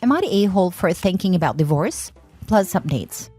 Am I the a-hole for thinking about divorce? Plus updates.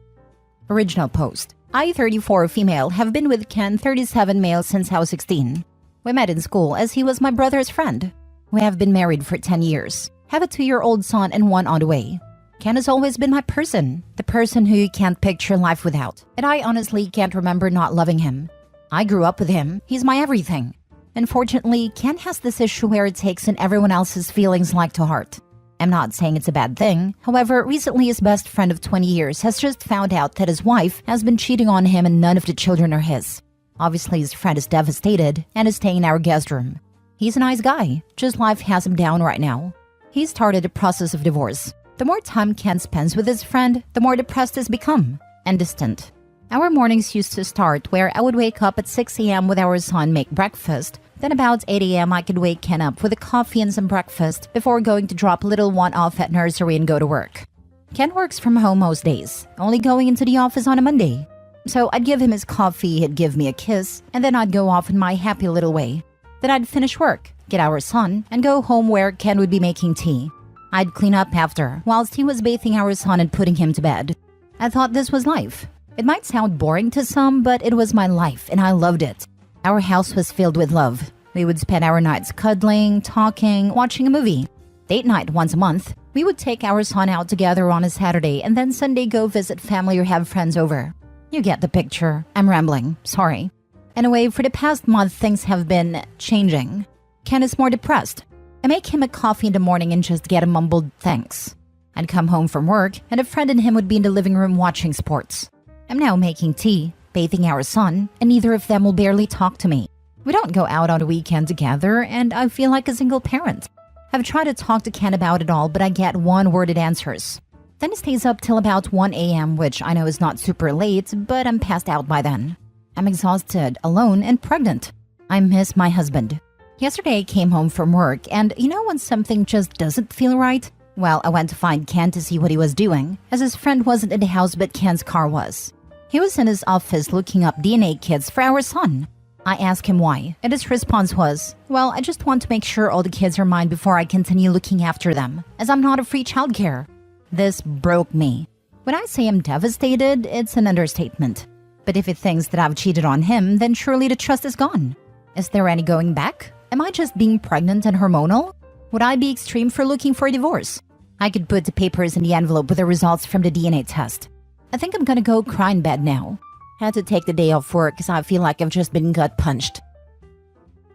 Original post. I, 34 female, have been with Ken, 37 male, since I was 16. We met in school as he was my brother's friend. We have been married for 10 years. Have a 2-year-old son and one on the way. Ken has always been my person, the person who you can't picture life without. And I honestly can't remember not loving him. I grew up with him. He's my everything. Unfortunately, Ken has this issue where it takes in everyone else's feelings like to heart. I'm not saying it's a bad thing. However, recently his best friend of 20 years has just found out that his wife has been cheating on him and none of the children are his. Obviously, his friend is devastated and is staying in our guest room. He's a nice guy, just life has him down right now. He started the process of divorce. The more time Ken spends with his friend, the more depressed he's become and distant. Our mornings used to start where I would wake up at 6 a.m. with our son, make breakfast. Then about 8 a.m. I could wake Ken up with a coffee and some breakfast before going to drop little one off at nursery and go to work. Ken works from home most days, only going into the office on a Monday. So I'd give him his coffee, he'd give me a kiss, and then I'd go off in my happy little way. Then I'd finish work, get our son, and go home where Ken would be making tea. I'd clean up after, whilst he was bathing our son and putting him to bed. I thought this was life. It might sound boring to some, but it was my life, and I loved it. Our house was filled with love. We would spend our nights cuddling, talking, watching a movie. Date night once a month. We would take our son out together on a Saturday and then Sunday go visit family or have friends over. You get the picture. I'm rambling. Sorry. Anyway, for the past month, things have been changing. Ken is more depressed. I make him a coffee in the morning and just get a mumbled thanks. I'd come home from work and a friend and him would be in the living room watching sports. I'm now making tea, bathing our son, and neither of them will barely talk to me. We don't go out on a weekend together, and I feel like a single parent. I've tried to talk to Ken about it all, but I get one-worded answers. Then he stays up till about 1 a.m., which I know is not super late, but I'm passed out by then. I'm exhausted, alone, and pregnant. I miss my husband. Yesterday I came home from work, and you know when something just doesn't feel right? Well, I went to find Ken to see what he was doing, as his friend wasn't in the house but Ken's car was. He was in his office looking up DNA kits for our son. I asked him why, and his response was, well, I just want to make sure all the kids are mine before I continue looking after them, as I'm not a free childcare. This broke me. When I say I'm devastated, it's an understatement. But if he thinks that I've cheated on him, then surely the trust is gone. Is there any going back? Am I just being pregnant and hormonal? Would I be extreme for looking for a divorce? I could put the papers in the envelope with the results from the DNA test. I think I'm gonna go cry in bed now. Had to take the day off work because I feel like I've just been gut punched.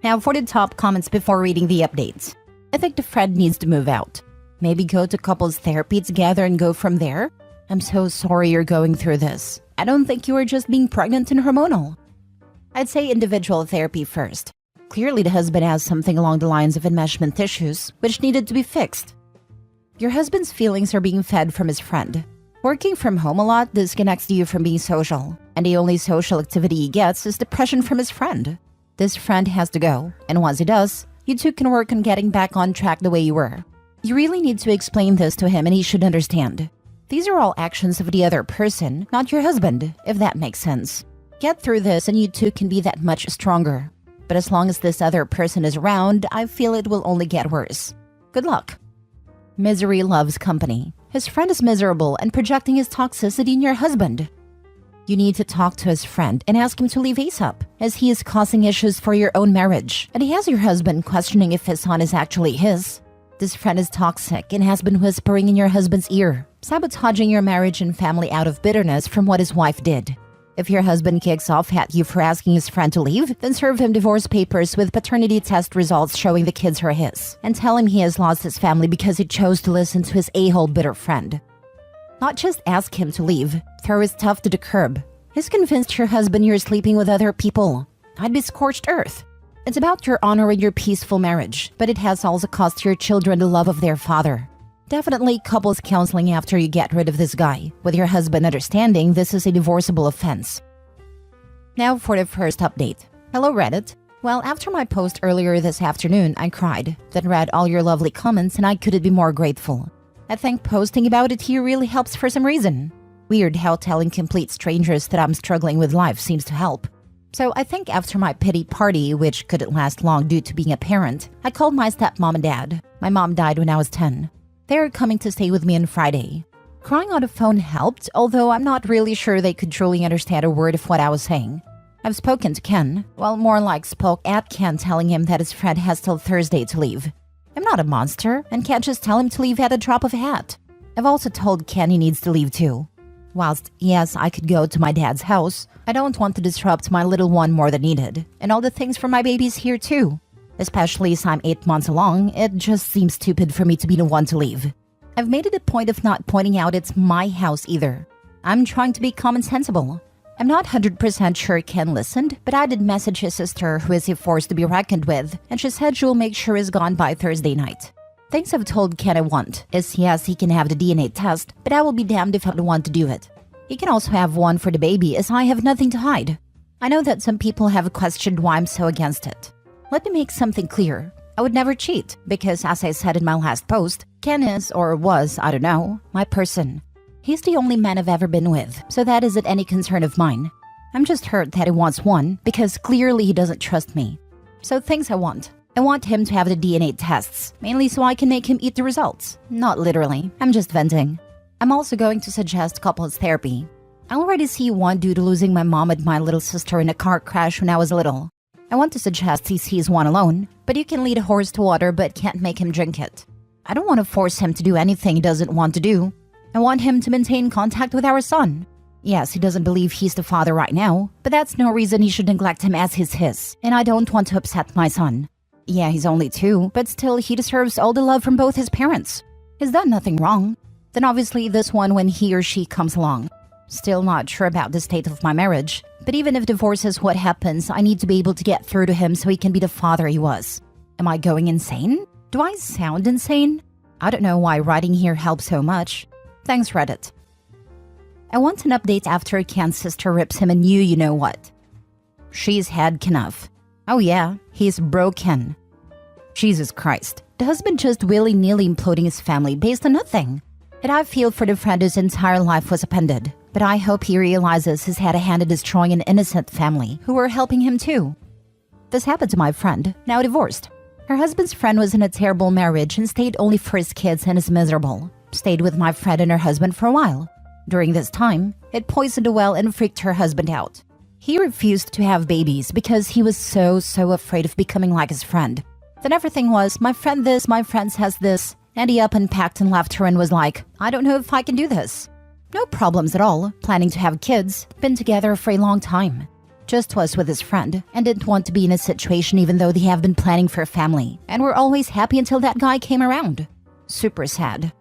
Now for the top comments before reading the updates. I think the friend needs to move out. Maybe go to couples therapy together and go from there. I'm so sorry you're going through this. I don't think you were just being pregnant and hormonal. I'd say individual therapy first. Clearly the husband has something along the lines of enmeshment issues, which needed to be fixed. Your husband's feelings are being fed from his friend. Working from home a lot disconnects you from being social, and the only social activity he gets is depression from his friend. This friend has to go, and once he does, you two can work on getting back on track the way you were. You really need to explain this to him and he should understand. These are all actions of the other person, not your husband, if that makes sense. Get through this and you two can be that much stronger. But as long as this other person is around, I feel it will only get worse. Good luck. Misery loves company. His friend is miserable and projecting his toxicity in your husband. You need to talk to his friend and ask him to leave ASAP, as he is causing issues for your own marriage, and he has your husband questioning if his son is actually his. This friend is toxic and has been whispering in your husband's ear, sabotaging your marriage and family out of bitterness from what his wife did. If your husband kicks off at you for asking his friend to leave, then serve him divorce papers with paternity test results showing the kids are his, and tell him he has lost his family because he chose to listen to his a-hole bitter friend. Not just ask him to leave, throw his stuff to the curb. He's convinced your husband you're sleeping with other people. I'd be scorched earth. It's about your honor and your peaceful marriage, but it has also cost your children the love of their father. Definitely couples counseling after you get rid of this guy, with your husband understanding this is a divorceable offense. Now for the first update. Hello Reddit. Well, after my post earlier this afternoon, I cried, then read all your lovely comments and I couldn't be more grateful. I think posting about it here really helps for some reason. Weird how telling complete strangers that I'm struggling with life seems to help. So I think after my pity party, which couldn't last long due to being a parent, I called my stepmom and dad. My mom died when I was 10. They are coming to stay with me on Friday. Crying on the phone helped, although I'm not really sure they could truly understand a word of what I was saying. I've spoken to Ken, well, more like spoke at Ken, telling him that his friend has till Thursday to leave. I'm not a monster and can't just tell him to leave at a drop of a hat. I've also told Ken he needs to leave too. Whilst, yes, I could go to my dad's house, I don't want to disrupt my little one more than needed, and all the things for my baby's here too. Especially as I'm 8 months along, it just seems stupid for me to be the one to leave. I've made it a point of not pointing out it's my house either. I'm trying to be common sensible. I'm not 100% sure Ken listened, but I did message his sister, who is a force to be reckoned with, and she said she'll make sure he's gone by Thursday night. Things I've told Ken I want is yes, he can have the DNA test, but I will be damned if I don't want to do it. He can also have one for the baby, as I have nothing to hide. I know that some people have questioned why I'm so against it. Let me make something clear. I would never cheat, because as I said in my last post, Ken is, or was, I don't know, my person. He's the only man I've ever been with, so that isn't any concern of mine. I'm just hurt that he wants one, because clearly he doesn't trust me. So things I want him to have the DNA tests, mainly so I can make him eat the results. Not literally, I'm just venting. I'm also going to suggest couples therapy. I already see one due to losing my mom and my little sister in a car crash when I was little. I want to suggest he sees one alone, but you can lead a horse to water but can't make him drink it. I don't want to force him to do anything he doesn't want to do. I want him to maintain contact with our son. Yes, he doesn't believe he's the father right now, but that's no reason he should neglect him as his, and I don't want to upset my son. Yeah, he's only 2, but still he deserves all the love from both his parents. He's done nothing wrong. Then obviously this one when he or she comes along. Still not sure about the state of my marriage, but even if divorce is what happens, I need to be able to get through to him so he can be the father he was. Am I going insane? Do I sound insane? I don't know why writing here helps so much. Thanks, Reddit. I want an update after Ken's sister rips him a new you-know-what. She's had enough. Oh yeah, he's broken. Jesus Christ. The husband just willy-nilly imploding his family based on nothing. And I feel for the friend whose entire life was upended. But I hope he realizes he's had a hand in destroying an innocent family who were helping him too. This happened to my friend, now divorced. Her husband's friend was in a terrible marriage and stayed only for his kids and is miserable. Stayed with my friend and her husband for a while. During this time, it poisoned a well and freaked her husband out. He refused to have babies because he was so afraid of becoming like his friend. Then everything was, my friend this, my friend has this, and he up and packed and left her and was like, I don't know if I can do this. No problems at all, planning to have kids, been together for a long time. Just was with his friend, and didn't want to be in a situation even though they have been planning for a family, and were always happy until that guy came around. Super sad.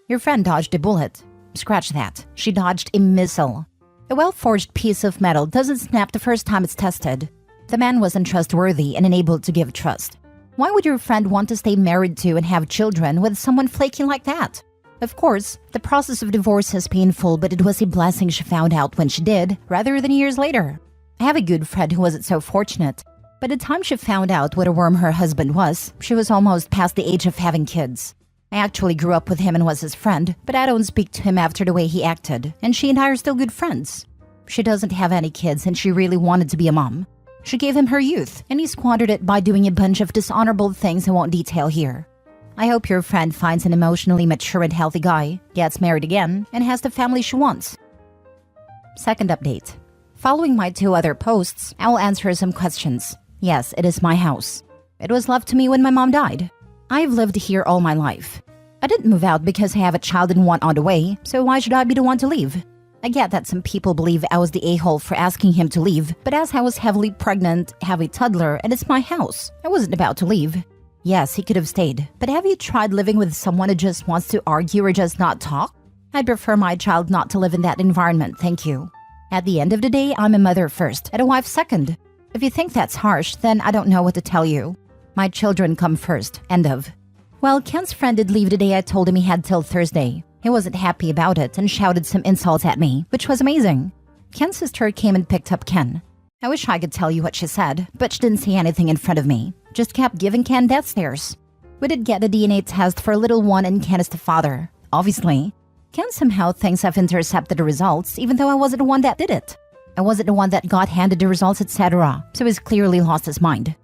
Your friend dodged a bullet. Scratch that. She dodged a missile. A well-forged piece of metal doesn't snap the first time it's tested. The man wasn't trustworthy and unable to give trust. Why would your friend want to stay married to and have children with someone flaky like that? Of course, the process of divorce is painful, but it was a blessing she found out when she did, rather than years later. I have a good friend who wasn't so fortunate. By the time she found out what a worm her husband was, she was almost past the age of having kids. I actually grew up with him and was his friend, but I don't speak to him after the way he acted, and she and I are still good friends. She doesn't have any kids and she really wanted to be a mom. She gave him her youth, and he squandered it by doing a bunch of dishonorable things I won't detail here. I hope your friend finds an emotionally mature and healthy guy, gets married again, and has the family she wants. Second update. Following my 2 other posts, I will answer some questions. Yes, it is my house. It was left to me when my mom died. I've lived here all my life. I didn't move out because I have a child and one on the way, so why should I be the one to leave? I get that some people believe I was the a-hole for asking him to leave, but as I was heavily pregnant, have a toddler, and it's my house, I wasn't about to leave. Yes, he could have stayed, but have you tried living with someone who just wants to argue or just not talk? I'd prefer my child not to live in that environment, thank you. At the end of the day, I'm a mother first, and a wife second. If you think that's harsh, then I don't know what to tell you. My children come first, end of. Well, Ken's friend did leave the day I told him he had till Thursday. He wasn't happy about it and shouted some insults at me, which was amazing. Ken's sister came and picked up Ken. I wish I could tell you what she said, but she didn't say anything in front of me. Just kept giving Ken death stares. We did get a DNA test for little one and Ken is the father. Obviously. Ken somehow thinks I've intercepted the results, even though I wasn't the one that did it. I wasn't the one that got handed the results, etc., so he's clearly lost his mind.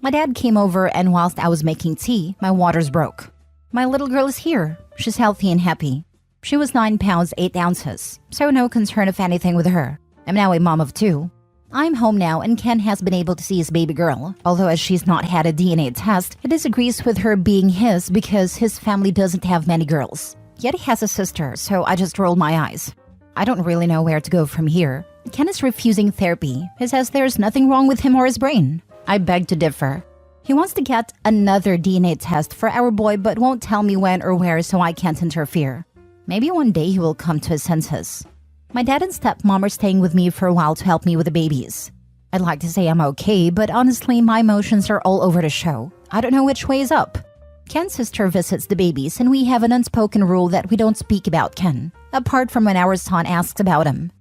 My dad came over and whilst I was making tea, my waters broke. My little girl is here. She's healthy and happy. She was 9 pounds 8 ounces, so no concern of anything with her. I'm now a mom of 2. I'm home now and Ken has been able to see his baby girl. Although as she's not had a DNA test, he disagrees with her being his because his family doesn't have many girls. Yet he has a sister, so I just rolled my eyes. I don't really know where to go from here. Ken is refusing therapy. He says there's nothing wrong with him or his brain. I beg to differ. He wants to get another DNA test for our boy but won't tell me when or where, so I can't interfere. Maybe one day he will come to his senses. My dad and stepmom are staying with me for a while to help me with the babies. I'd like to say I'm okay, but honestly my emotions are all over the show. I don't know which way is up. Ken's sister visits the babies and we have an unspoken rule that we don't speak about Ken, apart from when our son asks about him.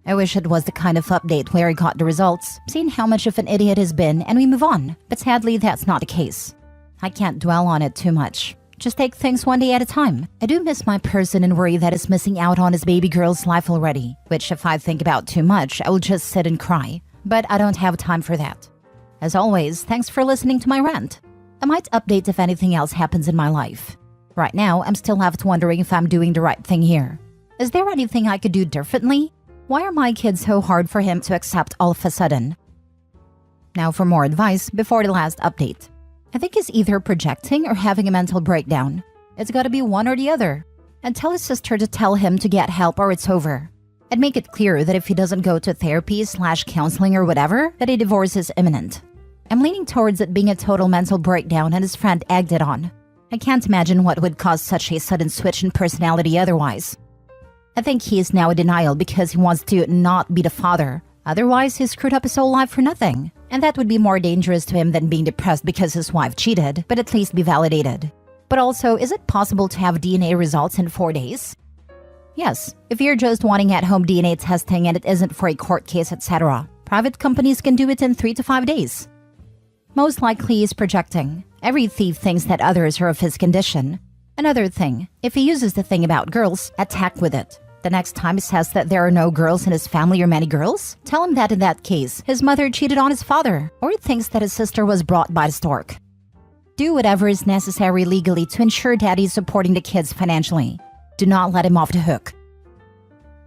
I wish it was the kind of update where he got the results, seeing how much of an idiot he's been, and we move on. But sadly, that's not the case. I can't dwell on it too much. Just take things one day at a time. I do miss my person and worry that he's missing out on his baby girl's life already, which if I think about too much, I will just sit and cry. But I don't have time for that. As always, thanks for listening to my rant. I might update if anything else happens in my life. Right now, I'm still left wondering if I'm doing the right thing here. Is there anything I could do differently? Why are my kids so hard for him to accept all of a sudden? Now for more advice before the last update. I think he's either projecting or having a mental breakdown. It's gotta be one or the other. And tell his sister to tell him to get help or it's over. And make it clear that if he doesn't go to therapy/counseling or whatever, that a divorce is imminent. I'm leaning towards it being a total mental breakdown and his friend egged it on. I can't imagine what would cause such a sudden switch in personality otherwise. I think he is now in denial because he wants to not be the father. Otherwise, he screwed up his whole life for nothing. And that would be more dangerous to him than being depressed because his wife cheated, but at least be validated. But also, is it possible to have DNA results in 4 days? Yes, if you're just wanting at-home DNA testing and it isn't for a court case, etc. Private companies can do it in 3 to 5 days. Most likely he's projecting. Every thief thinks that others are of his condition. Another thing, if he uses the thing about girls, attack with it. The next time he says that there are no girls in his family or many girls, tell him that in that case, his mother cheated on his father, or he thinks that his sister was brought by the stork. Do whatever is necessary legally to ensure daddy is supporting the kids financially. Do not let him off the hook.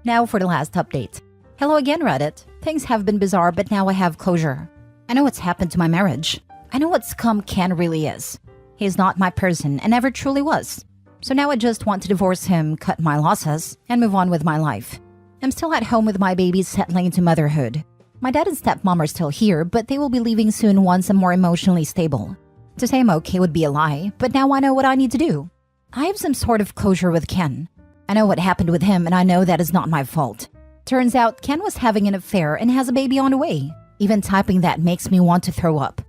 Now for the last update. Hello again, Reddit. Things have been bizarre, but now I have closure. I know what's happened to my marriage. I know what scum Ken really is. He's not my person and never truly was. So now I just want to divorce him, cut my losses, and move on with my life. I'm still at home with my babies settling into motherhood. My dad and stepmom are still here, but they will be leaving soon once I'm more emotionally stable. To say I'm okay would be a lie, but now I know what I need to do. I have some sort of closure with Ken. I know what happened with him and I know that is not my fault. Turns out Ken was having an affair and has a baby on the way. Even typing that makes me want to throw up.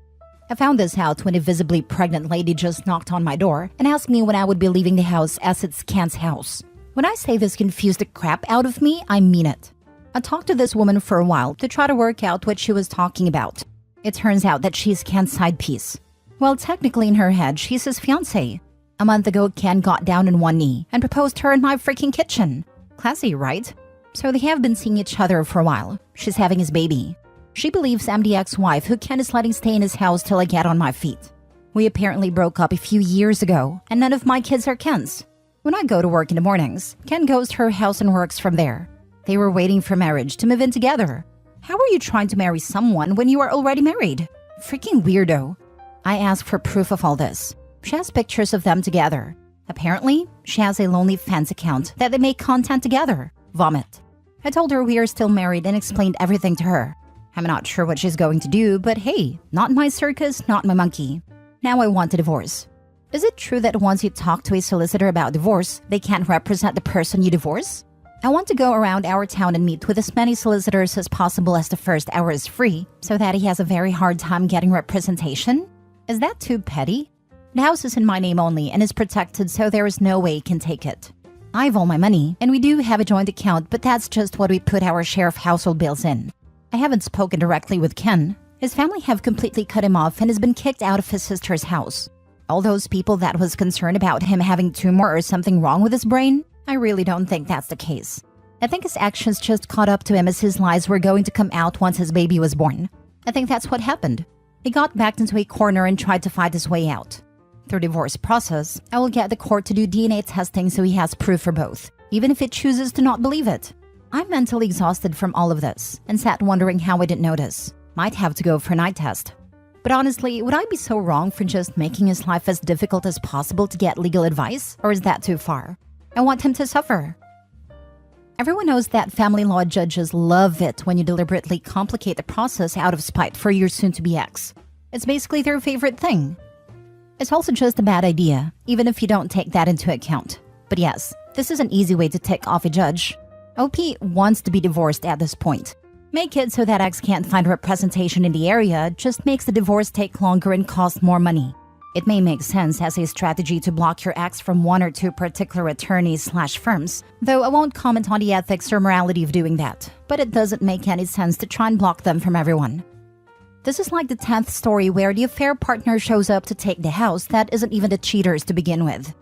I found this out when a visibly pregnant lady just knocked on my door and asked me when I would be leaving the house as it's Ken's house. When I say this confused the crap out of me, I mean it. I talked to this woman for a while to try to work out what she was talking about. It turns out that she's Ken's side piece. Well, technically in her head, she's his fiancé. A month ago, Ken got down on one knee and proposed her in my freaking kitchen. Classy, right? So they have been seeing each other for a while. She's having his baby. She believes I'm the ex-wife who Ken is letting stay in his house till I get on my feet. We apparently broke up a few years ago, and none of my kids are Ken's. When I go to work in the mornings, Ken goes to her house and works from there. They were waiting for marriage to move in together. How are you trying to marry someone when you are already married? Freaking weirdo. I asked for proof of all this. She has pictures of them together. Apparently, she has a lonely fans account that they make content together. Vomit. I told her we are still married and explained everything to her. I'm not sure what she's going to do, but hey, not my circus, not my monkey. Now I want a divorce. Is it true that once you talk to a solicitor about divorce, they can't represent the person you divorce? I want to go around our town and meet with as many solicitors as possible as the first hour is free, so that he has a very hard time getting representation? Is that too petty? The house is in my name only and is protected, so there is no way he can take it. I have all my money, and we do have a joint account, but that's just what we put our share of household bills in. I haven't spoken directly with Ken. His family have completely cut him off and has been kicked out of his sister's house. All those people that was concerned about him having a tumor or something wrong with his brain, I really don't think that's the case. I think his actions just caught up to him as his lies were going to come out once his baby was born. I think that's what happened. He got backed into a corner and tried to fight his way out. Through divorce process, I will get the court to do DNA testing so he has proof for both, even if it chooses to not believe it. I'm mentally exhausted from all of this and sat wondering how I didn't notice. Might have to go for a night test. But honestly, would I be so wrong for just making his life as difficult as possible to get legal advice? Or is that too far? I want him to suffer. Everyone knows that family law judges love it when you deliberately complicate the process out of spite for your soon-to-be ex. It's basically their favorite thing. It's also just a bad idea, even if you don't take that into account. But yes, this is an easy way to tick off a judge. OP wants to be divorced at this point. Make it so that ex can't find representation in the area just makes the divorce take longer and cost more money. It may make sense as a strategy to block your ex from one or two particular attorneys/firms, though I won't comment on the ethics or morality of doing that, but it doesn't make any sense to try and block them from everyone. This is like the 10th story where the affair partner shows up to take the house that isn't even the cheaters to begin with.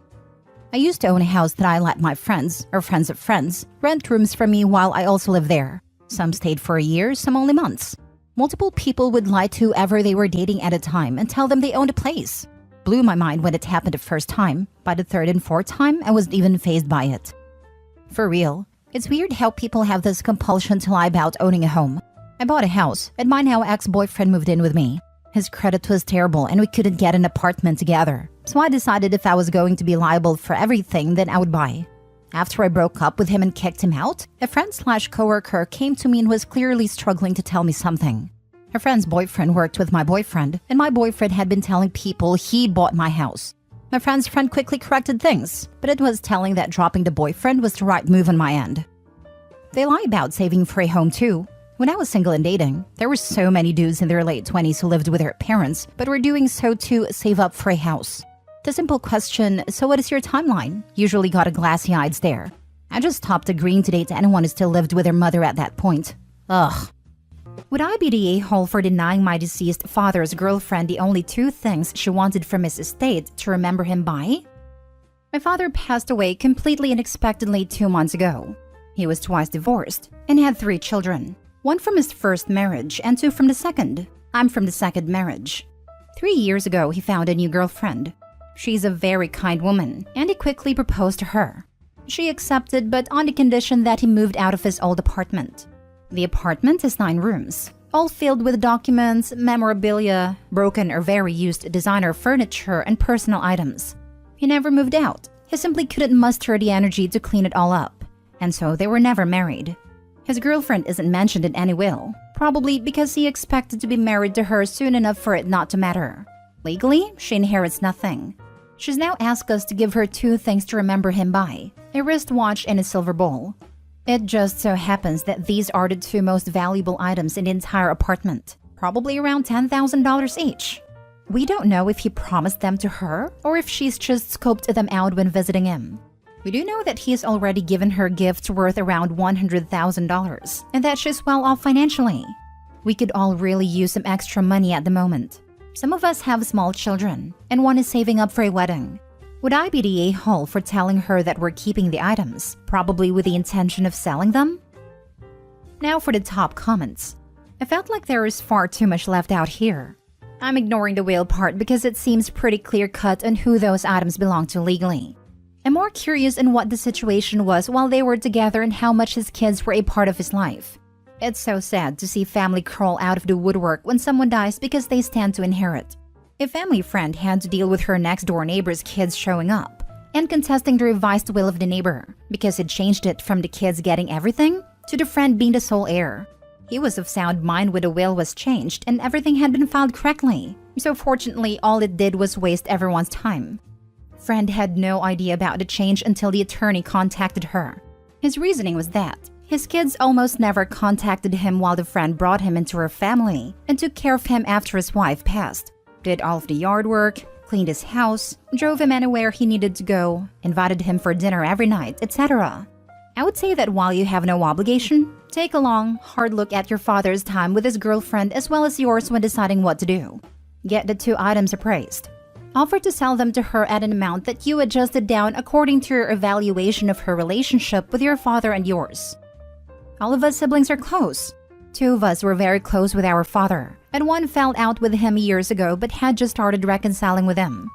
I used to own a house that I let my friends, or friends of friends, rent rooms from me while I also lived there. Some stayed for a year, some only months. Multiple people would lie to whoever they were dating at a time and tell them they owned a place. Blew my mind when it happened the first time. By the third and fourth time, I wasn't even fazed by it. For real, it's weird how people have this compulsion to lie about owning a home. I bought a house, and my now ex-boyfriend moved in with me. His credit was terrible and we couldn't get an apartment together. So I decided if I was going to be liable for everything, then I would buy. After I broke up with him and kicked him out, a friend/coworker came to me and was clearly struggling to tell me something. Her friend's boyfriend worked with my boyfriend, and my boyfriend had been telling people he bought my house. My friend's friend quickly corrected things, but it was telling that dropping the boyfriend was the right move on my end. They lie about saving for a home too. When I was single and dating, there were so many dudes in their late 20s who lived with their parents, but were doing so to save up for a house. The simple question, so what is your timeline? Usually got a glassy-eyed stare. I just stopped agreeing to date anyone who still lived with their mother at that point. Ugh. Would I be the a-hole for denying my deceased father's girlfriend the only two things she wanted from his estate to remember him by? My father passed away completely unexpectedly 2 months ago. He was twice divorced and had 3 children. 1 from his first marriage and 2 from the second. I'm from the second marriage. 3 years ago, he found a new girlfriend. She's a very kind woman, and he quickly proposed to her. She accepted, but on the condition that he moved out of his old apartment. The apartment is 9 rooms, all filled with documents, memorabilia, broken or very used designer furniture, and personal items. He never moved out. He simply couldn't muster the energy to clean it all up, and so they were never married. His girlfriend isn't mentioned in any will, probably because he expected to be married to her soon enough for it not to matter. Legally, she inherits nothing. She's now asked us to give her 2 things to remember him by, a wristwatch and a silver bowl. It just so happens that these are the 2 most valuable items in the entire apartment, probably around $10,000 each. We don't know if he promised them to her or if she's just scoped them out when visiting him. We do know that he's already given her gifts worth around $100,000 and that she's well off financially. We could all really use some extra money at the moment. Some of us have small children, and one is saving up for a wedding. Would I be the a-hole for telling her that we're keeping the items, probably with the intention of selling them? Now for the top comments. I felt like there is far too much left out here. I'm ignoring the will part because it seems pretty clear-cut on who those items belong to legally. I'm more curious in what the situation was while they were together and how much his kids were a part of his life. It's so sad to see family crawl out of the woodwork when someone dies because they stand to inherit. A family friend had to deal with her next-door neighbor's kids showing up and contesting the revised will of the neighbor because it changed it from the kids getting everything to the friend being the sole heir. He was of sound mind when the will was changed and everything had been filed correctly, so fortunately all it did was waste everyone's time. Friend had no idea about the change until the attorney contacted her. His reasoning was that his kids almost never contacted him while the friend brought him into her family and took care of him after his wife passed. Did all of the yard work, cleaned his house, drove him anywhere he needed to go, invited him for dinner every night, etc. I would say that while you have no obligation, take a long, hard look at your father's time with his girlfriend as well as yours when deciding what to do. Get the 2 items appraised. Offer to sell them to her at an amount that you adjusted down according to your evaluation of her relationship with your father and yours. All of us siblings are close. 2 of us were very close with our father, and 1 fell out with him years ago but had just started reconciling with him.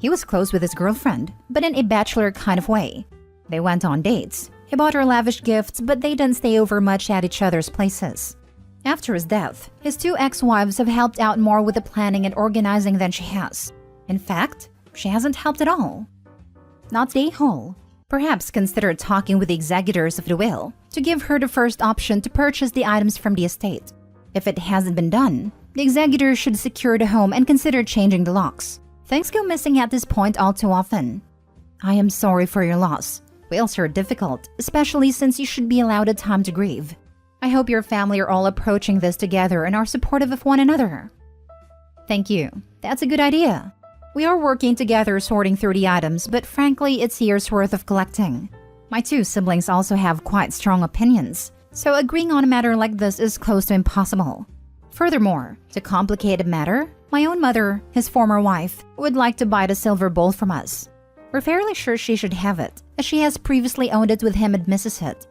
He was close with his girlfriend, but in a bachelor kind of way. They went on dates. He bought her lavish gifts, but they didn't stay over much at each other's places. After his death, his two ex-wives have helped out more with the planning and organizing than she has. In fact, she hasn't helped at all. Not the whole. Perhaps consider talking with the executors of the will to give her the first option to purchase the items from the estate. If it hasn't been done, the executors should secure the home and consider changing the locks. Things go missing at this point all too often. I am sorry for your loss. Wills are difficult, especially since you should be allowed a time to grieve. I hope your family are all approaching this together and are supportive of one another. Thank you. That's a good idea. We are working together sorting through the items, but frankly, it's years worth of collecting. My two siblings also have quite strong opinions, so agreeing on a matter like this is close to impossible. Furthermore, to complicate the matter, my own mother, his former wife, would like to buy the silver bowl from us. We're fairly sure she should have it, as she has previously owned it with him and misses it.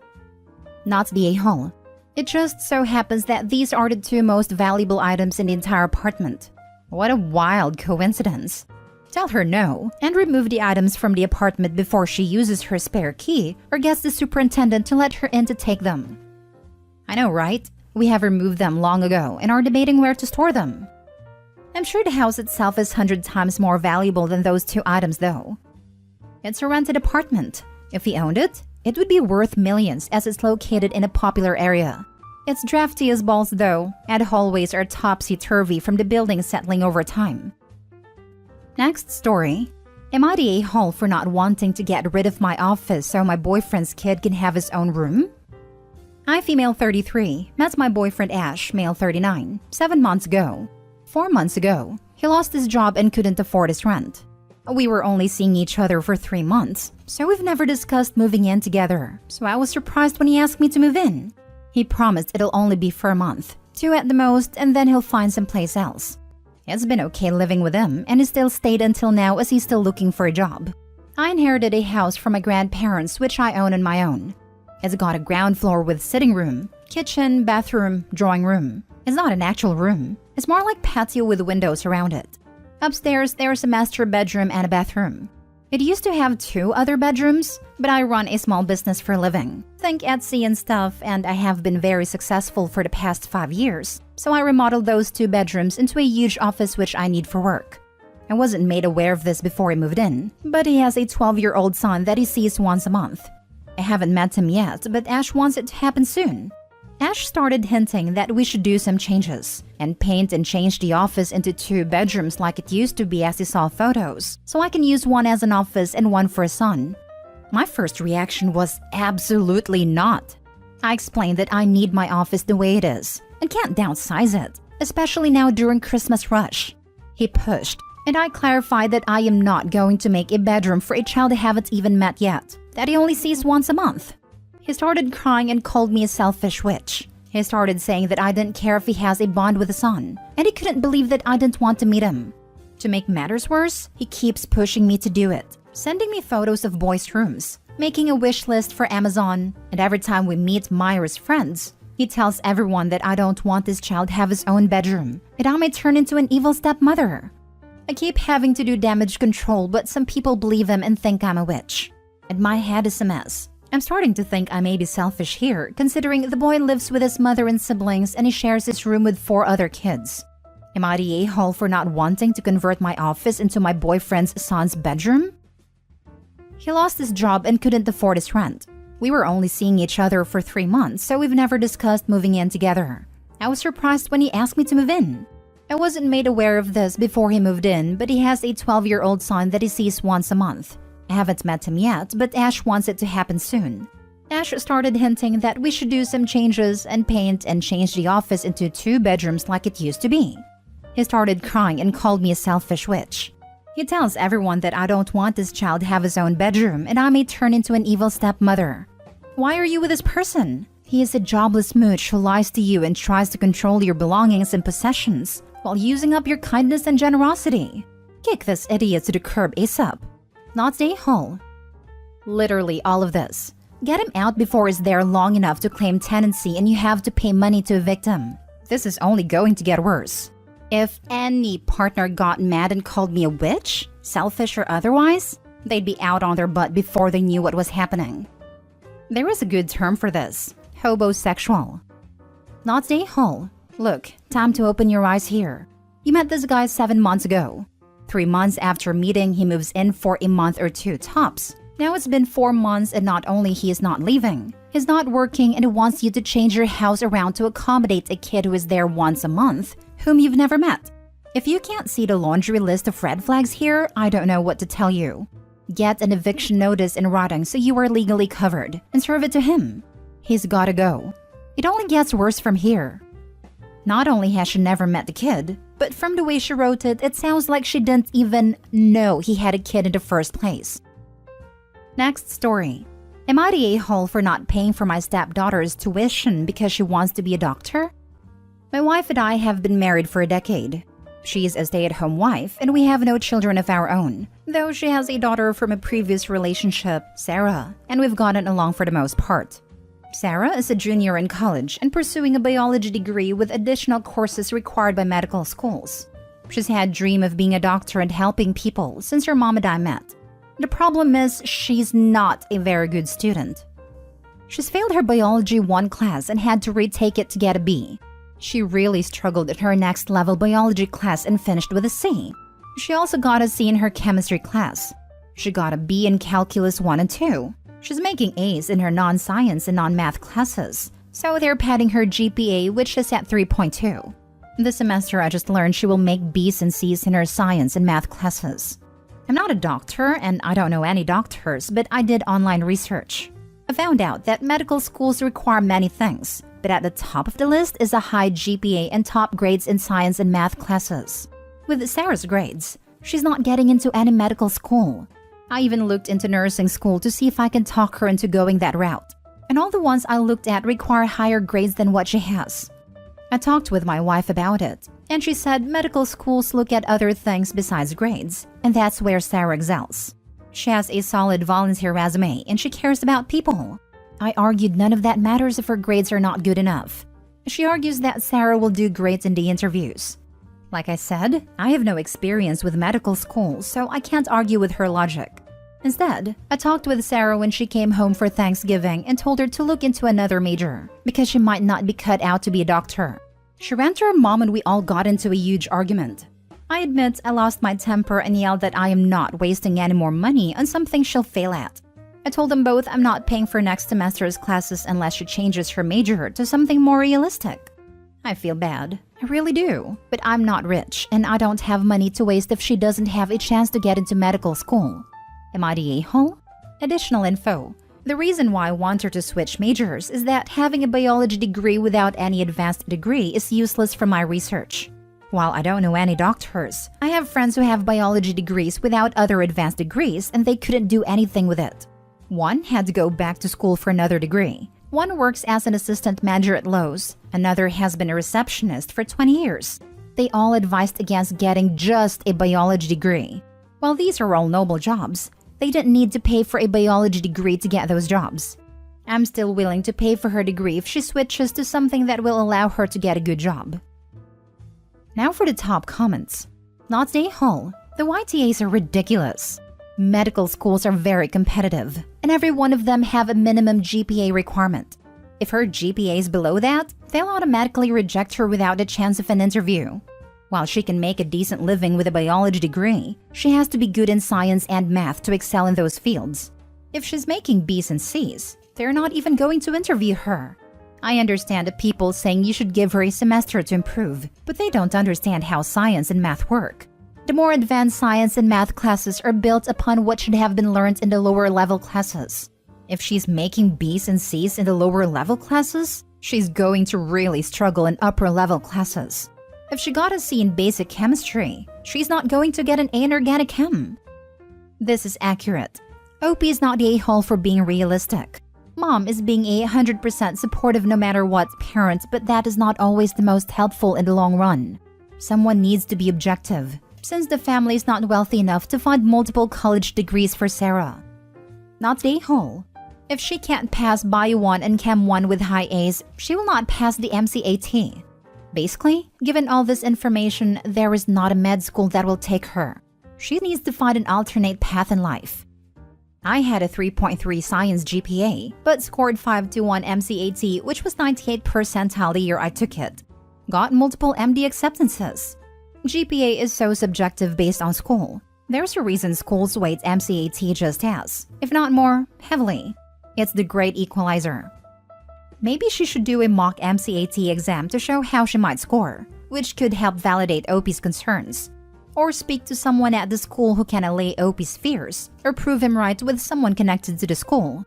Not the a-hole. It just so happens that these are the two most valuable items in the entire apartment. What a wild coincidence. Tell her no, and remove the items from the apartment before she uses her spare key or gets the superintendent to let her in to take them. I know, right? We have removed them long ago and are debating where to store them. I'm sure the house itself is 100 times more valuable than those two items, though. It's a rented apartment. If he owned it, it would be worth millions as it's located in a popular area. It's drafty as balls though, and hallways are topsy-turvy from the building settling over time. Next story. Am I the a-hole for not wanting to get rid of my office so my boyfriend's kid can have his own room? I, female 33, met my boyfriend Ash, male 39, 7 months ago. 4 months ago, he lost his job and couldn't afford his rent. We were only seeing each other for 3 months, so we've never discussed moving in together, so I was surprised when he asked me to move in. He promised it'll only be for a month, 2 at the most, and then he'll find someplace else. It's been okay living with him, and he still stayed until now as he's still looking for a job. I inherited a house from my grandparents, which I own on my own. It's got a ground floor with sitting room, kitchen, bathroom, drawing room. It's not an actual room. It's more like patio with windows around it. Upstairs, there's a master bedroom and a bathroom. It used to have 2 other bedrooms, but I run a small business for a living. Think Etsy and stuff, and I have been very successful for the past 5 years. So I remodeled those 2 bedrooms into a huge office which I need for work. I wasn't made aware of this before he moved in, but he has a 12-year-old son that he sees once a month. I haven't met him yet, but Ash wants it to happen soon. Ash started hinting that we should do some changes and paint and change the office into 2 bedrooms like it used to be as he saw photos, so I can use one as an office and one for a son. My first reaction was absolutely not. I explained that I need my office the way it is and can't downsize it, especially now during Christmas rush. He pushed, and I clarified that I am not going to make a bedroom for a child I haven't even met yet, that he only sees once a month. He started crying and called me a selfish witch. He started saying that I didn't care if he has a bond with a son, and he couldn't believe that I didn't want to meet him. To make matters worse, he keeps pushing me to do it, sending me photos of boys' rooms, making a wish list for Amazon, and every time we meet Myra's friends, he tells everyone that I don't want this child to have his own bedroom, and I may turn into an evil stepmother. I keep having to do damage control, but some people believe him and think I'm a witch. And my head is a mess. I'm starting to think I may be selfish here, considering the boy lives with his mother and siblings and he shares his room with 4 other kids. Am I the a-hole for not wanting to convert my office into my boyfriend's son's bedroom? He lost his job and couldn't afford his rent. We were only seeing each other for 3 months, so we've never discussed moving in together. I was surprised when he asked me to move in. I wasn't made aware of this before he moved in, but he has a 12-year-old son that he sees once a month. I haven't met him yet, but Ash wants it to happen soon. Ash started hinting that we should do some changes and paint and change the office into 2 bedrooms like it used to be. He started crying and called me a selfish witch. He tells everyone that I don't want this child to have his own bedroom and I may turn into an evil stepmother. Why are you with this person? He is a jobless mooch who lies to you and tries to control your belongings and possessions while using up your kindness and generosity. Kick this idiot to the curb ASAP. Not the a-hole. Literally all of this. Get him out before he's there long enough to claim tenancy and you have to pay money to evict him. This is only going to get worse. If any partner got mad and called me a witch, selfish or otherwise, they'd be out on their butt before they knew what was happening. There is a good term for this: hobosexual. Not a-hole. Look, time to open your eyes here. You met this guy 7 months ago. 3 months after meeting, he moves in for a month or 2 tops. Now it's been 4 months and not only he is not leaving, he's not working and he wants you to change your house around to accommodate a kid who is there once a month, whom you've never met. If you can't see the laundry list of red flags here, I don't know what to tell you. Get an eviction notice in writing so you are legally covered and serve it to him. He's gotta go. It only gets worse from here. Not only has she never met the kid, but from the way she wrote it, it sounds like she didn't even know he had a kid in the first place. Next story. Am I the a-hole for not paying for my stepdaughter's tuition because she wants to be a doctor? My wife and I have been married for a decade. She's a stay-at-home wife and we have no children of our own, though she has a daughter from a previous relationship, Sarah, and we've gotten along for the most part. Sarah is a junior in college and pursuing a biology degree with additional courses required by medical schools. She's had a dream of being a doctor and helping people since her mom and I met. The problem is she's not a very good student. She's failed her biology 1 class and had to retake it to get a B. She really struggled in her next level biology class and finished with a C. She also got a C in her chemistry class. She got a B in calculus 1 and 2. She's making A's in her non-science and non-math classes, so they're padding her GPA, which is at 3.2. This semester, I just learned she will make B's and C's in her science and math classes. I'm not a doctor, and I don't know any doctors, but I did online research. I found out that medical schools require many things, but at the top of the list is a high GPA and top grades in science and math classes. With Sarah's grades, she's not getting into any medical school. I even looked into nursing school to see if I can talk her into going that route. And all the ones I looked at require higher grades than what she has. I talked with my wife about it, and she said medical schools look at other things besides grades, and that's where Sarah excels. She has a solid volunteer resume, and she cares about people. I argued none of that matters if her grades are not good enough. She argues that Sarah will do great in the interviews. Like I said, I have no experience with medical school, so I can't argue with her logic. Instead, I talked with Sarah when she came home for Thanksgiving and told her to look into another major, because she might not be cut out to be a doctor. She ran to her mom and we all got into a huge argument. I admit I lost my temper and yelled that I am not wasting any more money on something she'll fail at. I told them both I'm not paying for next semester's classes unless she changes her major to something more realistic. I feel bad. I really do. But I'm not rich, and I don't have money to waste if she doesn't have a chance to get into medical school. Am I the a-hole? Additional info. The reason why I want her to switch majors is that having a biology degree without any advanced degree is useless from my research. While I don't know any doctors, I have friends who have biology degrees without other advanced degrees and they couldn't do anything with it. One had to go back to school for another degree. One works as an assistant manager at Lowe's. Another has been a receptionist for 20 years. They all advised against getting just a biology degree. While these are all noble jobs, they didn't need to pay for a biology degree to get those jobs. I'm still willing to pay for her degree if she switches to something that will allow her to get a good job. Now for the top comments. Not a-hole. The YTAs are ridiculous. Medical schools are very competitive, and every one of them have a minimum GPA requirement. If her GPA is below that, they'll automatically reject her without a chance of an interview. While she can make a decent living with a biology degree, she has to be good in science and math to excel in those fields. If she's making B's and C's, they're not even going to interview her. I understand the people saying you should give her a semester to improve, but they don't understand how science and math work. The more advanced science and math classes are built upon what should have been learned in the lower level classes. If she's making B's and C's in the lower level classes, she's going to really struggle in upper level classes. If she got a C in basic chemistry, she's not going to get an A in organic chem. This is accurate. OP is not the a-hole for being realistic. Mom is being 100% supportive no matter what parent, but that is not always the most helpful in the long run. Someone needs to be objective, since the family is not wealthy enough to fund multiple college degrees for Sarah. Not the a-hole. If she can't pass Bio 1 and Chem 1 with high A's, she will not pass the MCAT. Basically, given all this information, there is not a med school that will take her. She needs to find an alternate path in life. I had a 3.3 science GPA, but scored 521 MCAT, which was 98th percentile the year I took it. Got multiple MD acceptances. GPA is so subjective based on school. There's a reason schools weight MCAT just as, if not more, heavily. It's the great equalizer. Maybe she should do a mock MCAT exam to show how she might score, which could help validate OP's concerns. Or speak to someone at the school who can allay OP's fears, or prove him right with someone connected to the school.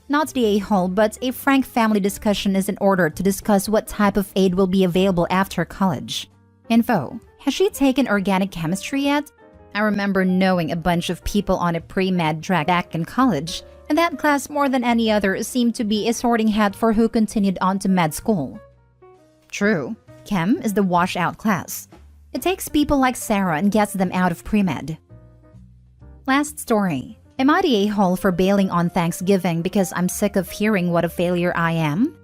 Not the a-hole, but a frank family discussion is in order to discuss what type of aid will be available after college. Info: has she taken organic chemistry yet? I remember knowing a bunch of people on a pre-med track back in college, and that class more than any other seemed to be a sorting hat for who continued on to med school. True, chem is the washout class. It takes people like Sarah and gets them out of pre-med. Last story. Am I the a-hole for bailing on Thanksgiving because I'm sick of hearing what a failure I am?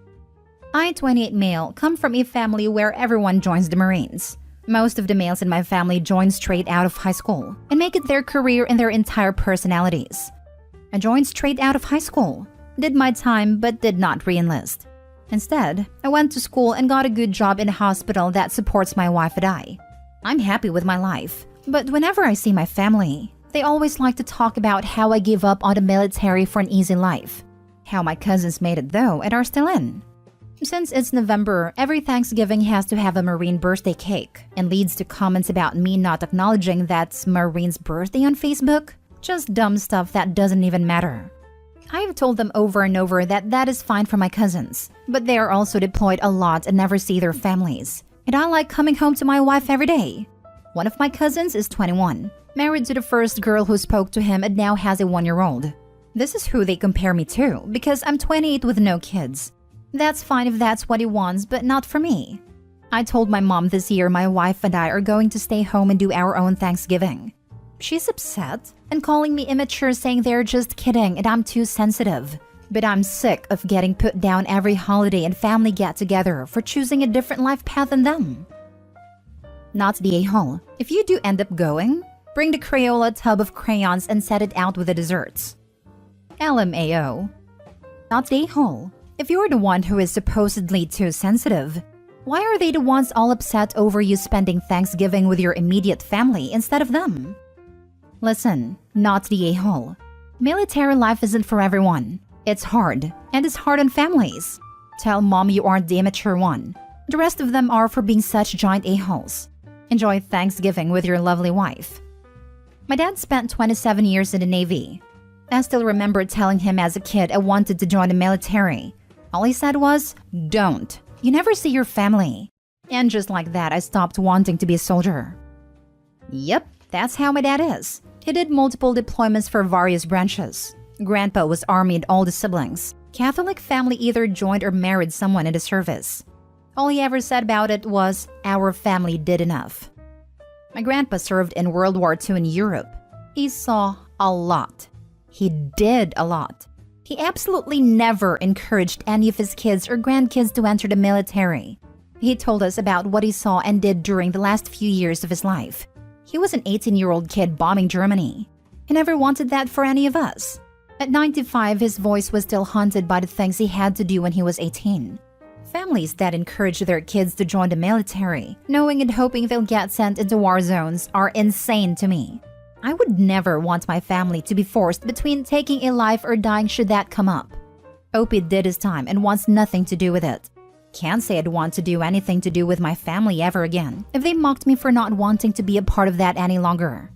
I, 28 male, come from a family where everyone joins the Marines. Most of the males in my family join straight out of high school and make it their career in their entire personalities. I joined straight out of high school, did my time but did not re-enlist. Instead, I went to school and got a good job in a hospital that supports my wife and I. I'm happy with my life, but whenever I see my family, they always like to talk about how I gave up on the military for an easy life. How my cousins made it though and are still in. Since it's November, every Thanksgiving has to have a Marine birthday cake and leads to comments about me not acknowledging that's Marine's birthday on Facebook. Just dumb stuff that doesn't even matter. I have told them over and over that that is fine for my cousins, but they are also deployed a lot and never see their families. And I like coming home to my wife every day. One of my cousins is 21, married to the first girl who spoke to him and now has a 1-year-old. This is who they compare me to because I'm 28 with no kids. That's fine if that's what he wants, but not for me. I told my mom this year my wife and I are going to stay home and do our own Thanksgiving. She's upset and calling me immature, saying they're just kidding and I'm too sensitive. But I'm sick of getting put down every holiday and family get-together for choosing a different life path than them. Not the a-hole. If you do end up going, bring the Crayola tub of crayons and set it out with the desserts. LMAO. Not the a-hole. If you're the one who is supposedly too sensitive, why are they the ones all upset over you spending Thanksgiving with your immediate family instead of them? Listen, not the a-hole. Military life isn't for everyone. It's hard, and it's hard on families. Tell mom you aren't the immature one. The rest of them are for being such giant a-holes. Enjoy Thanksgiving with your lovely wife. My dad spent 27 years in the Navy. I still remember telling him as a kid I wanted to join the military. All he said was, "Don't. You never see your family." And just like that, I stopped wanting to be a soldier. Yep, that's how my dad is. He did multiple deployments for various branches. Grandpa was Army and all the siblings. Catholic family either joined or married someone in the service. All he ever said about it was, "Our family did enough." My grandpa served in World War II in Europe. He saw a lot. He did a lot. He absolutely never encouraged any of his kids or grandkids to enter the military. He told us about what he saw and did during the last few years of his life. He was an 18-year-old kid bombing Germany. He never wanted that for any of us. At 95, his voice was still haunted by the things he had to do when he was 18. Families that encourage their kids to join the military, knowing and hoping they'll get sent into war zones, are insane to me. I would never want my family to be forced between taking a life or dying should that come up. Opie did his time and wants nothing to do with it. Can't say I'd want to do anything to do with my family ever again if they mocked me for not wanting to be a part of that any longer.